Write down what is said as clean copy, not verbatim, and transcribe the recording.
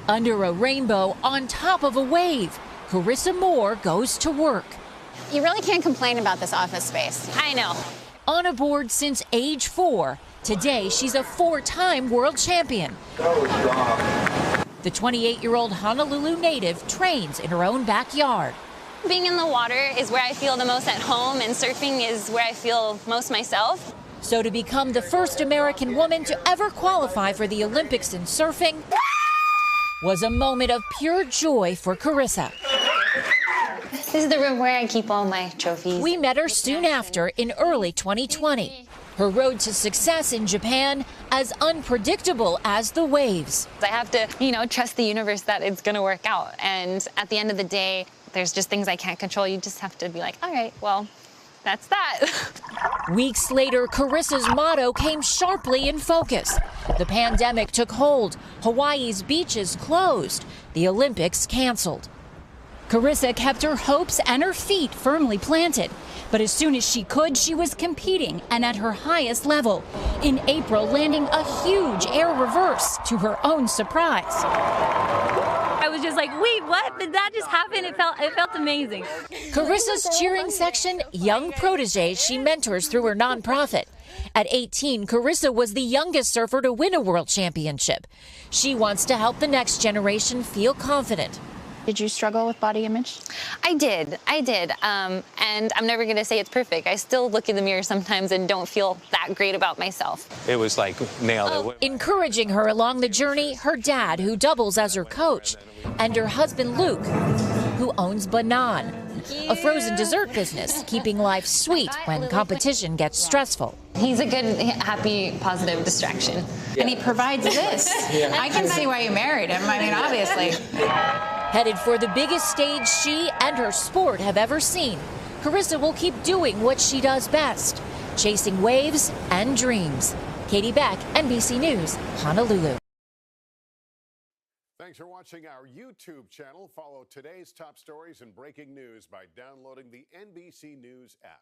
Under a rainbow on top of a wave, Carissa Moore goes to work. You really can't complain about this office space. I know. On a board since age 4, today she's a 4-time world champion. The 28-year-old Honolulu native trains in her own backyard. Being in the water is where I feel the most at home, and surfing is where I feel most myself. So to become the first American woman to ever qualify for the Olympics in surfing was a moment of pure joy for Carissa. This is the room where I keep all my trophies. We met her soon after in early 2020. Her road to success in Japan as unpredictable as the waves. I have to, trust the universe that it's going to work out. And at the end of the day, there's just things I can't control. You just have to be like, all right, well, that's that. Weeks later, Carissa's motto came sharply in focus. The pandemic took hold. Hawaii's beaches closed. The Olympics canceled. Carissa kept her hopes and her feet firmly planted. But as soon as she could, she was competing and at her highest level. In April, landing a huge air reverse to her own surprise. I was just like, wait, what? Did that just happen? It felt amazing. Carissa's cheering section, young proteges she mentors through her nonprofit. At 18, Carissa was the youngest surfer to win a world championship. She wants to help the next generation feel confident. Did you struggle with body image? I did. And I'm never going to say it's perfect. I still look in the mirror sometimes and don't feel that great about myself. It was like nailed it. Encouraging her along the journey, her dad, who doubles as her coach, and her husband, Luke, who owns Banan, a frozen dessert business, keeping life sweet when competition gets stressful. He's a good, happy, positive distraction. And he provides this. I can see why you married him. I mean, obviously. Headed for the biggest stage she and her sport have ever seen, Carissa will keep doing what she does best, chasing waves and dreams. Katie Beck, NBC News, Honolulu. Thanks for watching our YouTube channel. Follow today's top stories and breaking news by downloading the NBC News app.